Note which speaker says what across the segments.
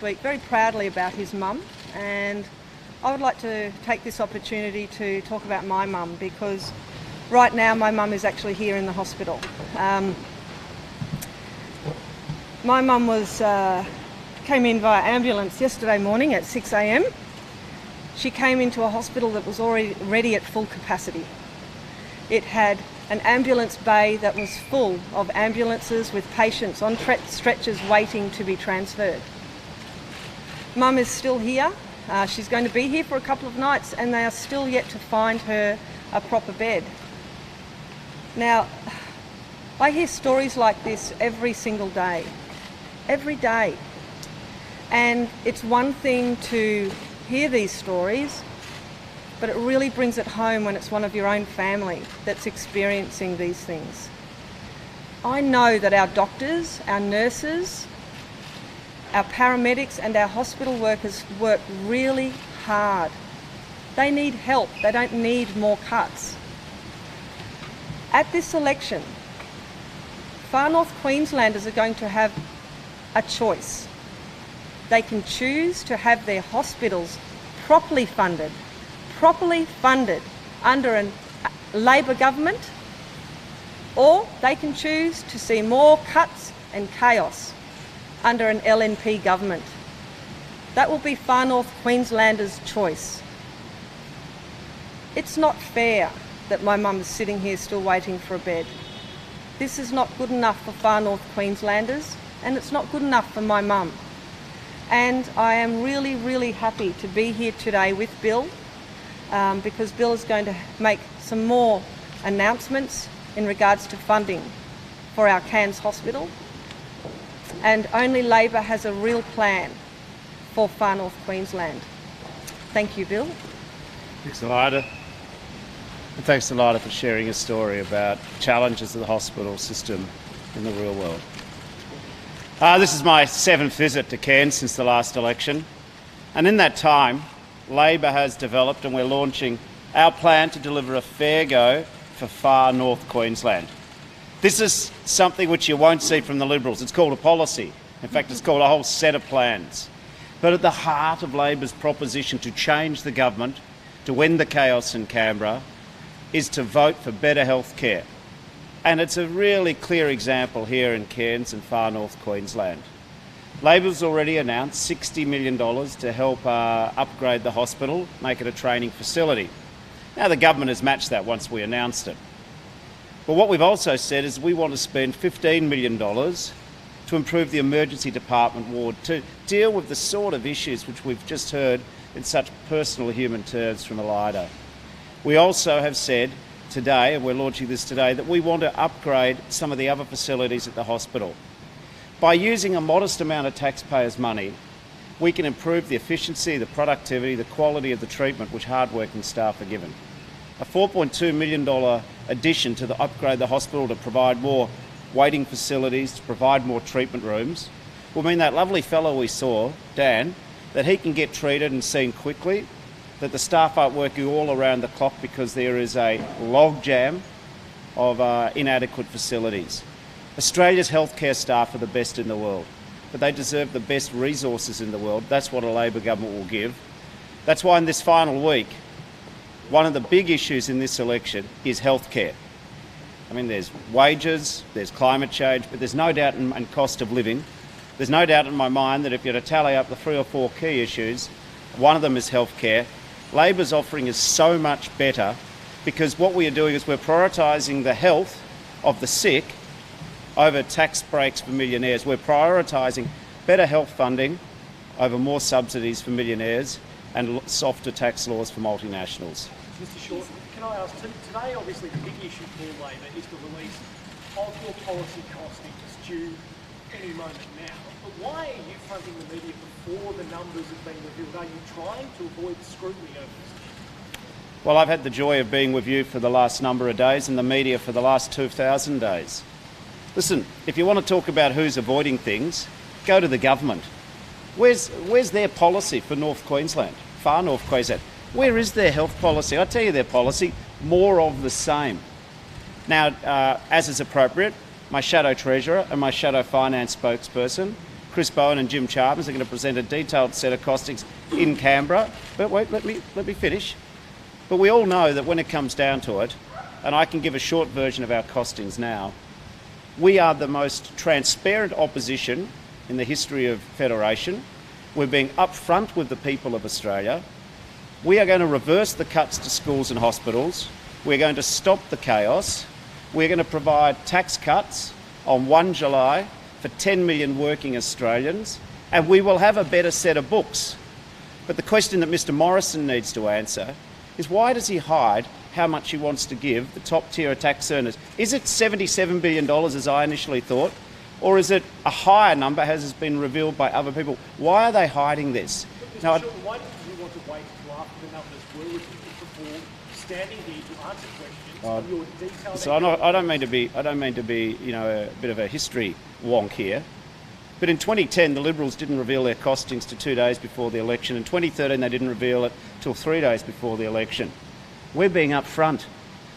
Speaker 1: Week very proudly about his mum, and I would like to take this opportunity to talk about my mum, because right now my mum is actually here in the hospital. My mum came in via ambulance yesterday morning at 6 a.m. She came into a hospital that was already at full capacity. It had an ambulance bay that was full of ambulances with patients on stretchers waiting to be transferred. Mum is still here. She's going to be here for a couple of nights, and they are still yet to find her a proper bed. Now, I hear stories like this every single day, every day. And it's one thing to hear these stories, but it really brings it home when it's one of your own family that's experiencing these things. I know that our doctors, our nurses, our paramedics and our hospital workers work really hard. They need help. They don't need more cuts. At this election, Far North Queenslanders are going to have a choice. They can choose to have their hospitals properly funded under a Labor government, or they can choose to see more cuts and chaos under an LNP government. That will be Far North Queenslanders' choice. It's not fair that my mum is sitting here still waiting for a bed. This is not good enough for Far North Queenslanders, and it's not good enough for my mum. And I am really, really happy to be here today with Bill, because Bill is going to make some more announcements in regards to funding for our Cairns hospital. And only Labor has a real plan for Far North Queensland. Thank you, Bill.
Speaker 2: Thanks, Elida. And thanks, Elida, for sharing a story about challenges of the hospital system in the real world. This is my 7th visit to Cairns since the last election. And in that time, Labor has developed, and we're launching our plan to deliver a fair go for Far North Queensland. This is something which you won't see from the Liberals. It's called a policy. In fact, it's called a whole set of plans. But at the heart of Labor's proposition to change the government, to end the chaos in Canberra, is to vote for better health care. And it's a really clear example here in Cairns and Far North Queensland. Labor's already announced $60 million to help upgrade the hospital, make it a training facility. Now the government has matched that once we announced it. But what we've also said is we want to spend $15 million to improve the emergency department ward, to deal with the sort of issues which we've just heard in such personal human terms from Elida. We also have said today, and we're launching this today, that we want to upgrade some of the other facilities at the hospital. By using a modest amount of taxpayers' money, we can improve the efficiency, the productivity, the quality of the treatment which hard-working staff are given. A $4.2 million addition to upgrade the hospital to provide more waiting facilities, to provide more treatment rooms, will mean that lovely fellow we saw, Dan, that he can get treated and seen quickly, that the staff aren't working all around the clock because there is a logjam of inadequate facilities. Australia's healthcare staff are the best in the world, but they deserve the best resources in the world. That's what a Labor government will give. That's why in this final week, one of the big issues in this election is healthcare. I mean, there's wages, there's climate change, but there's no doubt in cost of living. There's no doubt in my mind that if you're to tally up the 3 or 4 key issues, one of them is healthcare. Labor's offering is so much better because what we are doing is we're prioritising the health of the sick over tax breaks for millionaires. We're prioritising better health funding over more subsidies for millionaires and softer tax laws for multinationals.
Speaker 3: Mr. Short, can I ask, today obviously the big issue for Labor is the release of your policy costings due any moment now. But why are you fronting the media before the numbers have been revealed? Are you trying to avoid scrutiny over this issue?
Speaker 2: Well, I've had the joy of being with you for the last number of days and the media for the last 2,000 days. Listen, if you want to talk about who's avoiding things, go to the government. Where's their policy for North Queensland, Far North Queensland? Where is their health policy? I tell you their policy, more of the same. Now, as is appropriate, my shadow treasurer and my shadow finance spokesperson Chris Bowen and Jim Chalmers are going to present a detailed set of costings in Canberra. But wait, let me finish. But we all know that when it comes down to it, and I can give a short version of our costings now, we are the most transparent opposition in the history of Federation. We're being upfront with the people of Australia. We are going to reverse the cuts to schools and hospitals. We're going to stop the chaos. We're going to provide tax cuts on 1 July for 10 million working Australians, and we will have a better set of books. But the question that Mr Morrison needs to answer is, why does he hide how much he wants to give the top tier of tax earners? Is it $77 billion as I initially thought, or is it a higher number as has been revealed by other people? Why are they hiding this?
Speaker 3: Now, why did you want to wait until after the numbers were revealed before standing here to answer questions on your detailed...
Speaker 2: So I don't mean to be, a bit of a history wonk here. But in 2010, the Liberals didn't reveal their costings to 2 days before the election. In 2013, they didn't reveal it till 3 days before the election. We're being upfront.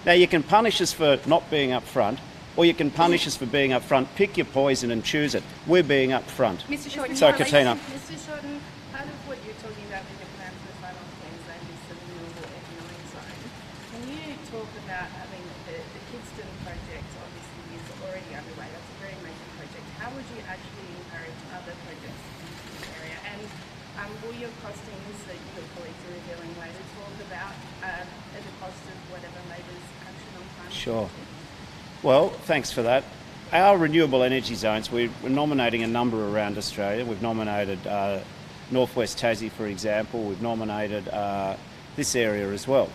Speaker 2: Now, you can punish us for not being upfront, or you can punish us for being upfront. Pick your poison and choose it. We're being upfront.
Speaker 4: Mr. Shorten,
Speaker 2: So, Katina.
Speaker 4: Mr. Shorten, part of what you're talking about with your plan for the final Queensland is the renewable economic zone. Can you talk about, the Kidston project obviously is already underway. That's a very major project. How would you actually encourage other projects in this area? And will your costings that your colleagues are revealing later talk about the cost of whatever Labor's action on climate change?
Speaker 2: Sure. Well, thanks for that. Our renewable energy zones, we're nominating a number around Australia. We've nominated Northwest Tassie, for example. We've nominated this area as well.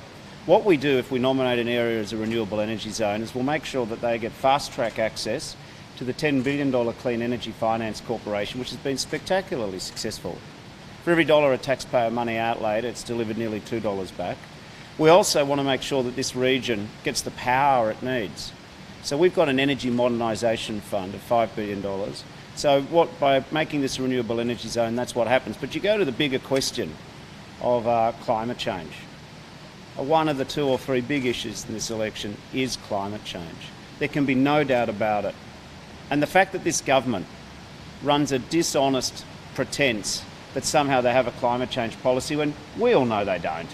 Speaker 2: What we do if we nominate an area as a renewable energy zone is we'll make sure that they get fast-track access to the $10 billion Clean Energy Finance Corporation, which has been spectacularly successful. For every dollar of taxpayer money outlaid, it's delivered nearly $2 back. We also want to make sure that this region gets the power it needs. So we've got an energy modernisation fund of $5 billion. So by making this a renewable energy zone, that's what happens. But you go to the bigger question of climate change. One of the 2 or 3 big issues in this election is climate change. There can be no doubt about it. And the fact that this government runs a dishonest pretense that somehow they have a climate change policy when we all know they don't.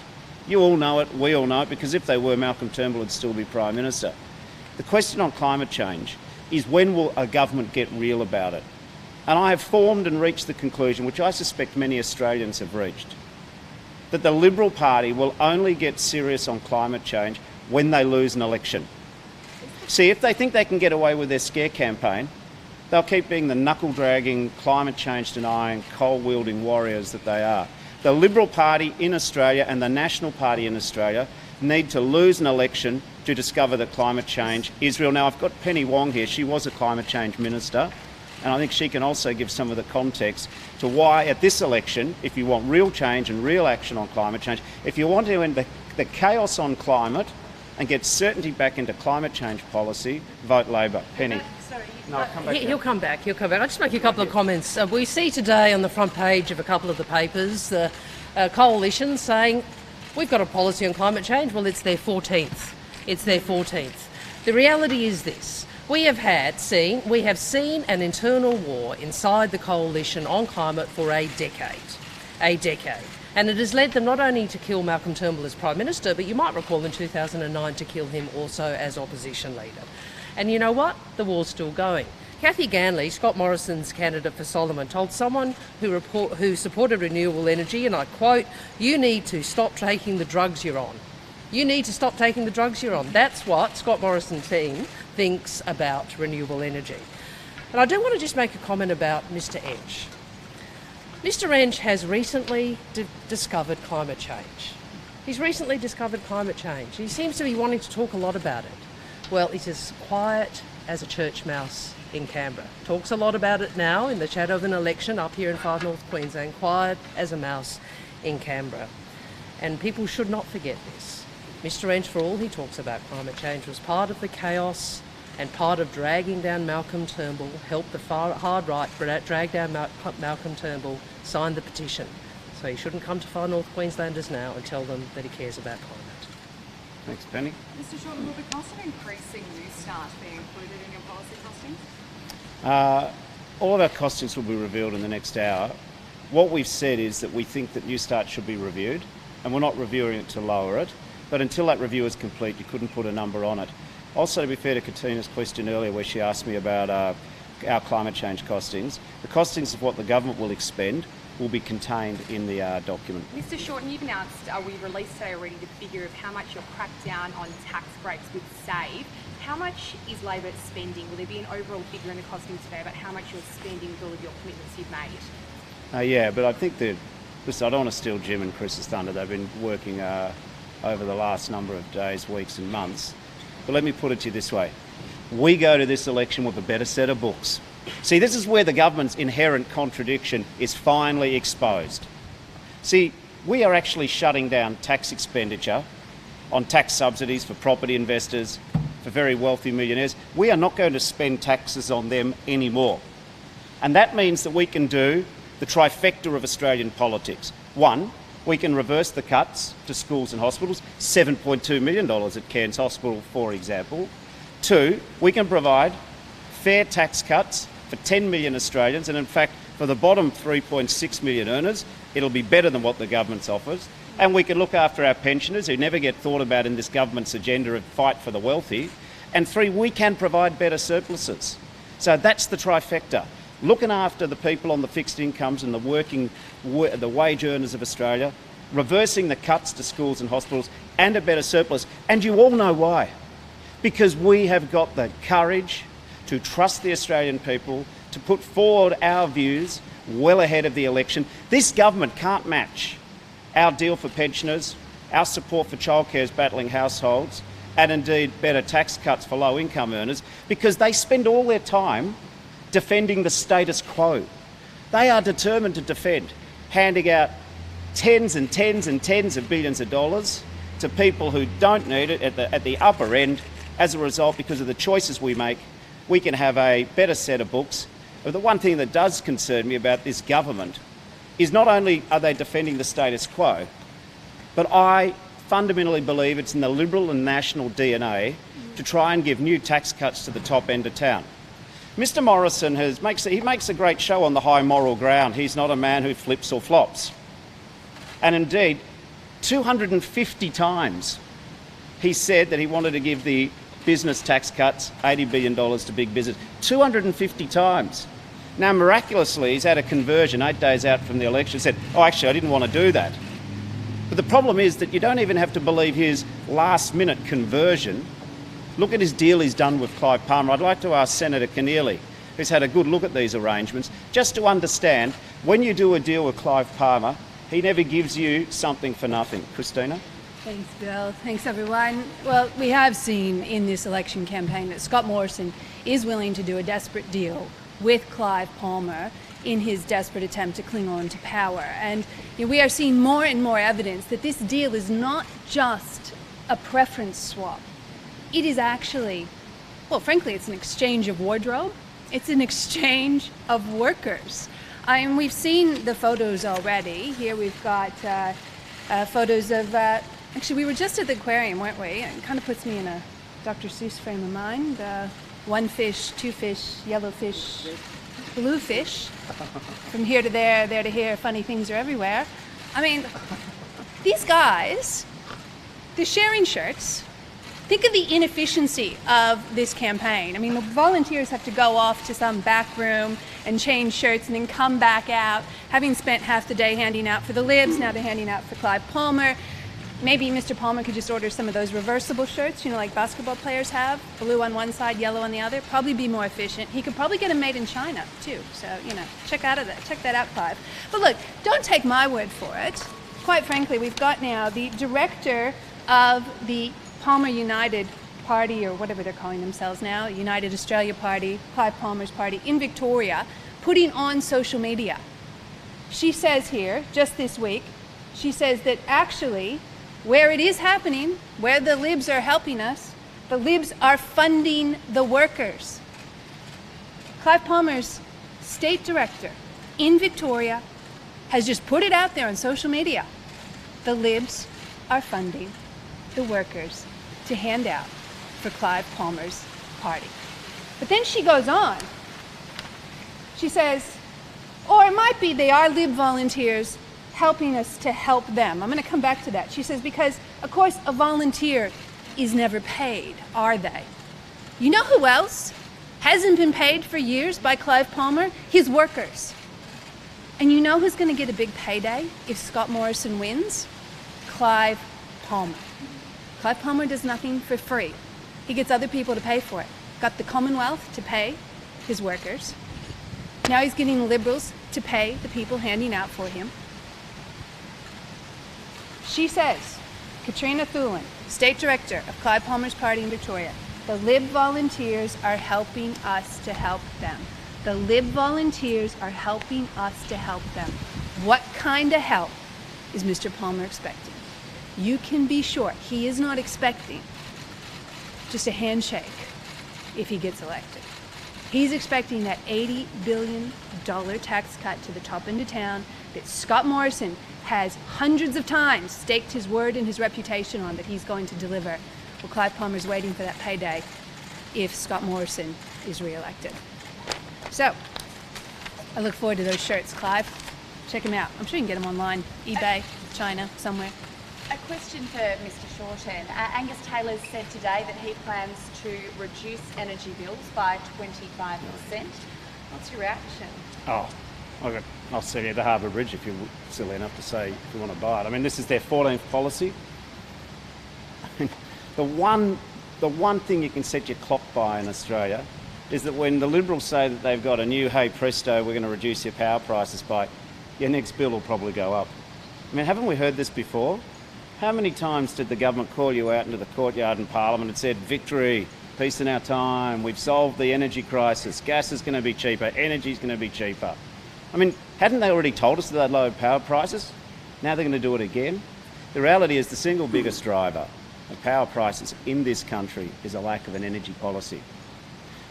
Speaker 2: You all know it, we all know it, because if they were, Malcolm Turnbull would still be Prime Minister. The question on climate change is, when will a government get real about it? And I have formed and reached the conclusion, which I suspect many Australians have reached, that the Liberal Party will only get serious on climate change when they lose an election. See, if they think they can get away with their scare campaign, they'll keep being the knuckle-dragging, climate change-denying, coal-wielding warriors that they are. The Liberal Party in Australia and the National Party in Australia need to lose an election to discover that climate change is real. Now, I've got Penny Wong here. She was a climate change minister, and I think she can also give some of the context to why at this election, if you want real change and real action on climate change, if you want to end the chaos on climate and get certainty back into climate change policy, vote Labor. Penny. No, I'll come back.
Speaker 5: He'll come back. I'll just make a couple of comments. We see today on the front page of a couple of the papers the coalition saying we've got a policy on climate change. Well, it's their 14th. It's their 14th. The reality is this. We have seen an internal war inside the coalition on climate for a decade. And it has led them not only to kill Malcolm Turnbull as Prime Minister, but you might recall in 2009 to kill him also as opposition leader. And you know what? The war's still going. Cathy Ganley, Scott Morrison's candidate for Solomon, told someone who supported renewable energy, and I quote, "You need to stop taking the drugs you're on." You need to stop taking the drugs you're on. That's what Scott Morrison's team thinks about renewable energy. And I do want to just make a comment about Mr Ench. Mr Ench has recently discovered climate change. He's recently discovered climate change. He seems to be wanting to talk a lot about it. Well, he's as quiet as a church mouse in Canberra. Talks a lot about it now in the shadow of an election up here in far north Queensland, quiet as a mouse in Canberra. And people should not forget this. Mr Ench, for all he talks about climate change, was part of the chaos and part of dragging down Malcolm Turnbull, helped the hard right drag down Malcolm Turnbull, sign the petition. So he shouldn't come to far north Queenslanders now and tell them that he cares about climate.
Speaker 2: Thanks, Penny.
Speaker 6: Mr Shorten, will the cost of increasing New Start be included in your policy costings?
Speaker 2: all of our costings will be revealed in the next hour. What we've said is that we think that New Start should be reviewed, and we're not reviewing it to lower it. But until that review is complete, you couldn't put a number on it. Also, to be fair to Katina's question earlier, where she asked me about our climate change costings, the costings of what the government will expend will be contained in the document.
Speaker 6: Mr Shorten, you've announced, we released today already the figure of how much your crackdown on tax breaks would save. How much is Labor spending? Will there be an overall figure in the costings today about how much you're spending with all of your commitments you've made?
Speaker 2: Yeah, but I think that, listen, I don't want to steal Jim and Chris's thunder. They've been working over the last number of days, weeks and months. But let me put it to you this way. We go to this election with a better set of books. See, this is where the government's inherent contradiction is finally exposed. See, we are actually shutting down tax expenditure on tax subsidies for property investors, for very wealthy millionaires. We are not going to spend taxes on them anymore. And that means that we can do the trifecta of Australian politics. One, we can reverse the cuts to schools and hospitals, $7.2 million at Cairns Hospital, for example. Two, we can provide fair tax cuts for 10 million Australians, and in fact, for the bottom 3.6 million earners, it'll be better than what the government offers. And we can look after our pensioners, who never get thought about in this government's agenda of fight for the wealthy. And three, we can provide better surpluses. So that's the trifecta. Looking after the people on the fixed incomes and the wage earners of Australia, reversing the cuts to schools and hospitals, and a better surplus. And you all know why. Because we have got the courage to trust the Australian people, to put forward our views well ahead of the election. This government can't match our deal for pensioners, our support for childcare's battling households, and indeed better tax cuts for low-income earners, because they spend all their time defending the status quo. They are determined to defend, handing out tens and tens and tens of billions of dollars to people who don't need it at the upper end. As a result, because of the choices we make, we can have a better set of books. But the one thing that does concern me about this government is not only are they defending the status quo, but I fundamentally believe it's in the Liberal and National DNA to try and give new tax cuts to the top end of town. Mr Morrison makes a great show on the high moral ground. He's not a man who flips or flops. And indeed, 250 times he said that he wanted to give the business tax cuts, $80 billion to big business. 250 times. Now, miraculously, he's had a conversion 8 days out from the election, said, oh, actually, I didn't want to do that. But the problem is that you don't even have to believe his last-minute conversion. Look at his deal he's done with Clive Palmer. I'd like to ask Senator Keneally, who's had a good look at these arrangements, just to understand, when you do a deal with Clive Palmer, he never gives you something for nothing. Christina?
Speaker 7: Thanks, Bill. Thanks, everyone. Well, we have seen in this election campaign that Scott Morrison is willing to do a desperate deal with Clive Palmer in his desperate attempt to cling on to power. And we are seeing more and more evidence that this deal is not just a preference swap. It is actually, well, frankly, it's an exchange of wardrobe. It's an exchange of workers. And we've seen the photos already. Here we've got photos of, actually we were just at the aquarium, weren't we? It kind of puts me in a Dr. Seuss frame of mind. One fish, two fish, yellow fish, blue fish. From here to there to here, funny things are everywhere. I mean, these guys, they're sharing shirts. Think of the inefficiency of this campaign. I mean, the volunteers have to go off to some back room and change shirts and then come back out, having spent half the day handing out for the Libs, now they're handing out for Clive Palmer. Maybe Mr. Palmer could just order some of those reversible shirts, like basketball players have, blue on one side, yellow on the other. Probably be more efficient. He could probably get them made in China too. So, check that out, Clive. But look, don't take my word for it. Quite frankly, we've got now the director of the Palmer United Party, or whatever they're calling themselves now, United Australia Party, Clive Palmer's party in Victoria, putting on social media. She says here, just this week, she says that actually, where it is happening, where the Libs are helping us, the Libs are funding the workers. Clive Palmer's state director in Victoria has just put it out there on social media. The Libs are funding the workers to hand out for Clive Palmer's party. But then she goes on. She says, or it might be they are Lib volunteers helping us to help them. I'm going to come back to that. She says, because, of course, a volunteer is never paid, are they? You know who else hasn't been paid for years by Clive Palmer? His workers. And you know who's going to get a big payday if Scott Morrison wins? Clive Palmer. Clive Palmer does nothing for free. He gets other people to pay for it. Got the Commonwealth to pay his workers. Now he's getting the Liberals to pay the people handing out for him. She says, Katrina Thulin, State Director of Clive Palmer's party in Victoria, the Lib volunteers are helping us to help them. The Lib volunteers are helping us to help them. What kind of help is Mr. Palmer expecting? You can be sure he is not expecting just a handshake if he gets elected. He's expecting that $80 billion tax cut to the top end of town that Scott Morrison has hundreds of times staked his word and his reputation on that he's going to deliver. Well, Clive Palmer's waiting for that payday if Scott Morrison is re-elected. So, I look forward to those shirts, Clive. Check them out. I'm sure you can get them online, eBay, China, somewhere.
Speaker 8: A question for Mr. Shorten. Angus Taylor said today that he plans to reduce energy bills by 25%. What's your reaction?
Speaker 2: Oh, I'll send you at the Harbour Bridge if you're silly enough to say if you want to buy it. I mean, this is their 14th policy. The one thing you can set your clock by in Australia is that when the Liberals say that they've got a new, hey presto, we're going to reduce your power prices by, your next bill will probably go up. I mean, haven't we heard this before? How many times did the government call you out into the courtyard in Parliament and said, victory, peace in our time, we've solved the energy crisis, gas is going to be cheaper, energy is going to be cheaper. I mean, hadn't they already told us that they'd lowered power prices? Now they're going to do it again? The reality is the single biggest driver of power prices in this country is a lack of an energy policy.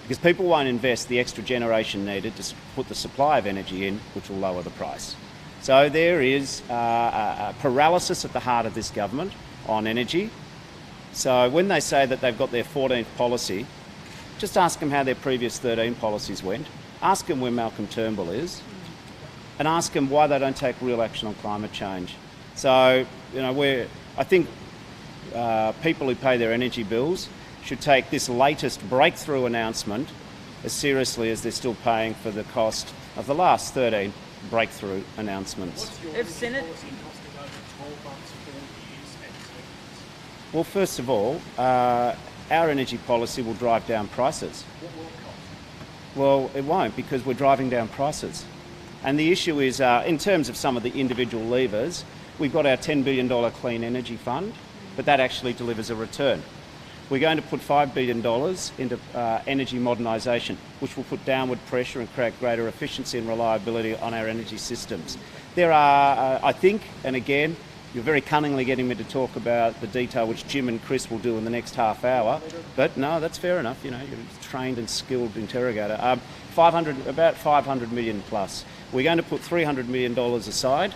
Speaker 2: Because people won't invest the extra generation needed to put the supply of energy in, which will lower the price. So there is a paralysis at the heart of this government on energy. So when they say that they've got their 14th policy, just ask them how their previous 13 policies went. Ask them where Malcolm Turnbull is. And ask them why they don't take real action on climate change. So, you know, I think people who pay their energy bills should take this latest breakthrough announcement as seriously as they're still paying for the cost of the last 13 breakthrough announcements.
Speaker 3: What's your
Speaker 9: Senate
Speaker 3: policy costing over 12 months, 4 years, and 7 years?
Speaker 2: Well, first of all, our energy policy will drive down prices.
Speaker 3: What will it cost?
Speaker 2: Well, it won't, because we're driving down prices. And the issue is, in terms of some of the individual levers, we've got our $10 billion clean energy fund, but that actually delivers a return. We're going to put $5 billion into energy modernisation, which will put downward pressure and create greater efficiency and reliability on our energy systems. There are, I think, and again, you're very cunningly getting me to talk about the detail which Jim and Chris will do in the next half hour, but no, that's fair enough, you know, you're a trained and skilled interrogator. About 500 million plus. We're going to put $300 million aside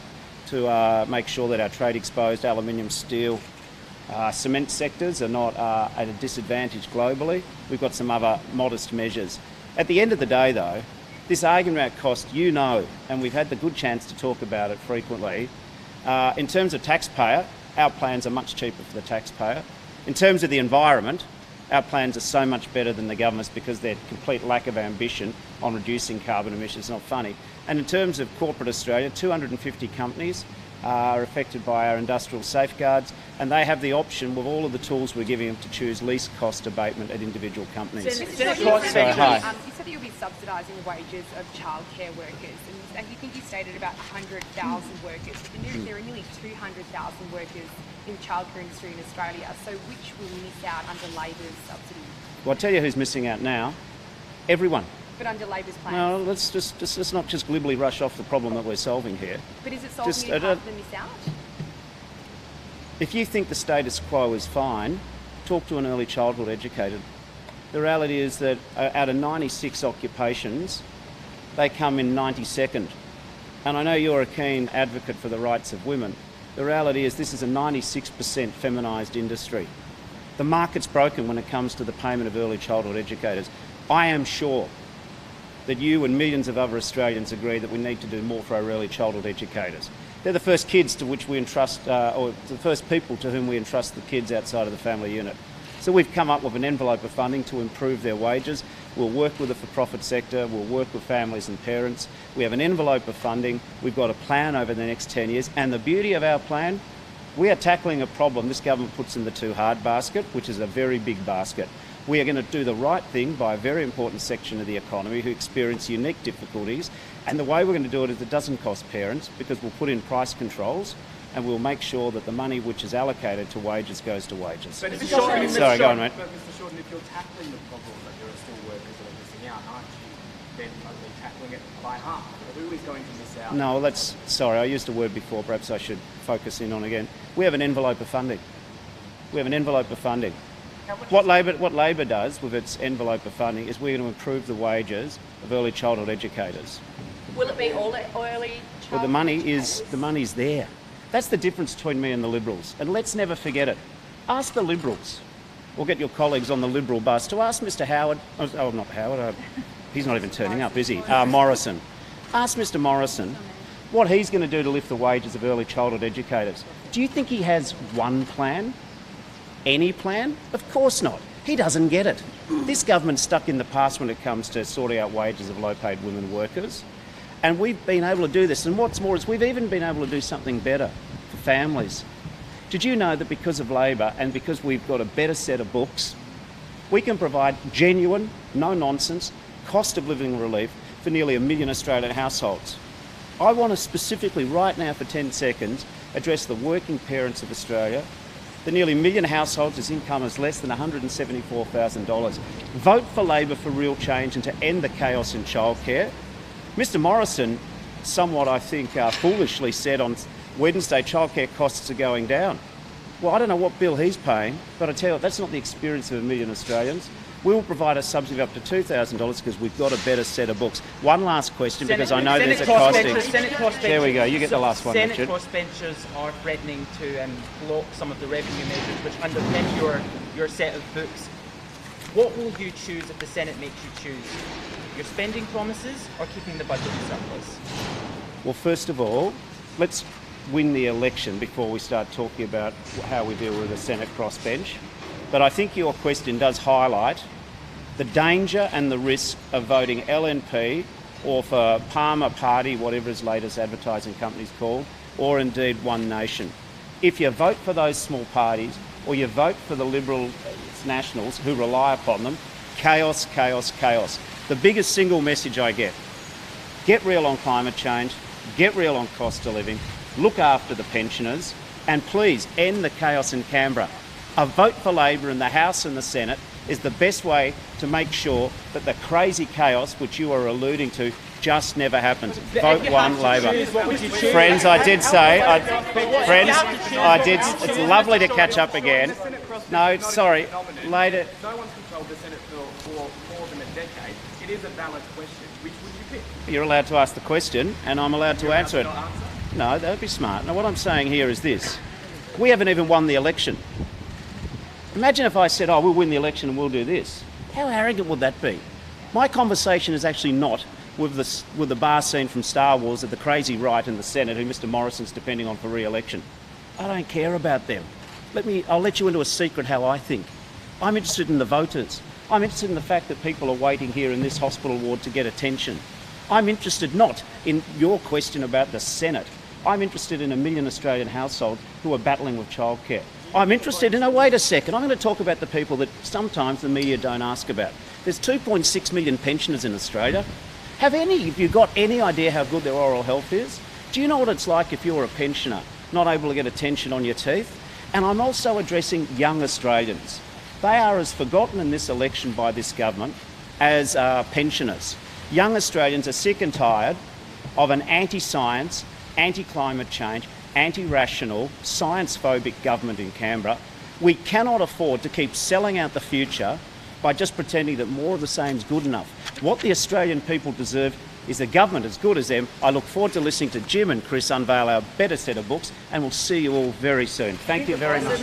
Speaker 2: to make sure that our trade exposed aluminium, steel, cement sectors are not at a disadvantage globally. We've got some other modest measures. At the end of the day, though, this argument about cost, you know, and we've had the good chance to talk about it frequently, in terms of taxpayer, our plans are much cheaper for the taxpayer. In terms of the environment, our plans are so much better than the government's because their complete lack of ambition on reducing carbon emissions is not funny. And in terms of corporate Australia, 250 companies are affected by our industrial safeguards, and they have the option with all of the tools we're giving them to choose least cost abatement at individual companies.
Speaker 6: You said that you'll be subsidising the wages of childcare workers, and you think you stated about 100,000 workers. There are nearly 200,000 workers in the childcare industry in Australia, so which will miss out under Labor's subsidy?
Speaker 2: Well, I'll tell you who's missing out now. Everyone.
Speaker 6: But under Labor's plan?
Speaker 2: No, let's not just glibly rush off the problem that we're solving here.
Speaker 6: But is it solving it half them miss out?
Speaker 2: If you think the status quo is fine, talk to an early childhood educator. The reality is that out of 96 occupations, they come in 92nd. And I know you're a keen advocate for the rights of women. The reality is this is a 96% feminised industry. The market's broken when it comes to the payment of early childhood educators. I am sure that you and millions of other Australians agree that we need to do more for our early childhood educators. They're the first kids to which we entrust, or the first people to whom we entrust the kids outside of the family unit. So we've come up with an envelope of funding to improve their wages. We'll work with the for-profit sector, we'll work with families and parents. We have an envelope of funding, we've got a plan over the next 10 years, and the beauty of our plan, we are tackling a problem this government puts in the too hard basket, which is a very big basket. We are going to do the right thing by a very important section of the economy who experience unique difficulties, and the way we're going to do it is it doesn't cost parents, because we'll put in price controls and we'll make sure that the money which is allocated to wages goes to wages.
Speaker 9: But Mr.
Speaker 2: Sorry, go on, mate.
Speaker 9: But Mr. Shorten, if you're tackling the problem that there are still workers that are missing out, aren't you then only tackling it by half? Who is going to miss out?
Speaker 2: No, that's, sorry, I used a word before, perhaps I should focus in on again. We have an envelope of funding. We have an envelope of funding. What Labor does with its envelope of funding is we're going to improve the wages of early childhood educators.
Speaker 8: Will it be all early childhood
Speaker 2: Well, the money's there. That's the difference between me and the Liberals. And let's never forget it. Ask the Liberals, or get your colleagues on the Liberal bus to ask Mr. Howard, oh, not Howard, he's not even turning up, is he? Morrison. Ask Mr. Morrison what he's going to do to lift the wages of early childhood educators. Do you think he has one plan? Any plan? Of course not. He doesn't get it. This government's stuck in the past when it comes to sorting out wages of low-paid women workers. And we've been able to do this. And what's more is we've even been able to do something better for families. Did you know that because of Labor and because we've got a better set of books, we can provide genuine, no-nonsense, cost of living relief for nearly 1 million Australian households? I want to specifically, right now for 10 seconds, address the working parents of Australia, the nearly 1 million households whose income is less than $174,000. Vote for Labor for real change and to end the chaos in childcare. Mr. Morrison, somewhat I think foolishly said on Wednesday childcare costs are going down. Well, I don't know what bill he's paying, but I tell you what, that's not the experience of 1 million Australians. We will provide a subsidy of up to $2,000 because we've got a better set of books. One last question, because I know there's a costing. There we go, you get the last one, Richard.
Speaker 10: Senate crossbenchers are threatening to block some of the revenue measures which underpin your set of books. What will you choose if the Senate makes you choose? Your spending promises or keeping the budget in surplus?
Speaker 2: Well, first of all, let's win the election before we start talking about how we deal with the Senate crossbench. But I think your question does highlight the danger and the risk of voting LNP or for Palmer Party, whatever his latest advertising company's called, or indeed One Nation. If you vote for those small parties or you vote for the Liberal Nationals who rely upon them, chaos, chaos, chaos. The biggest single message I get real on climate change, get real on cost of living, look after the pensioners, and please end the chaos in Canberra. A vote for Labor in the House and the Senate is the best way to make sure that the crazy chaos which you are alluding to just never happens. Vote One Labor. Friends, I did say, it's lovely to catch up again. No, sorry, later.
Speaker 9: No one's controlled the Senate for more than a decade. It is a valid question. Which would you pick?
Speaker 2: You're allowed to ask the question and I'm allowed to answer it. No, don't be smart. Now what I'm saying here is this. We haven't even won the election. Imagine if I said, oh, we'll win the election and we'll do this. How arrogant would that be? My conversation is actually not with the bar scene from Star Wars at the crazy right in the Senate who Mr. Morrison's depending on for re-election. I don't care about them. I'll let you into a secret how I think. I'm interested in the voters. I'm interested in the fact that people are waiting here in this hospital ward to get attention. I'm interested not in your question about the Senate. I'm interested in 1 million Australian households who are battling with childcare. I'm interested in, wait a second, I'm going to talk about the people that sometimes the media don't ask about. There's 2.6 million pensioners in Australia. Have you got any idea how good their oral health is? Do you know what it's like if you're a pensioner, not able to get attention on your teeth? And I'm also addressing young Australians. They are as forgotten in this election by this government as pensioners. Young Australians are sick and tired of an anti-science, anti-climate change, anti-rational, science-phobic government in Canberra. We cannot afford to keep selling out the future by just pretending that more of the same is good enough. What the Australian people deserve is a government as good as them. I look forward to listening to Jim and Chris unveil our better set of books, and we'll see you all very soon. Thank you very much.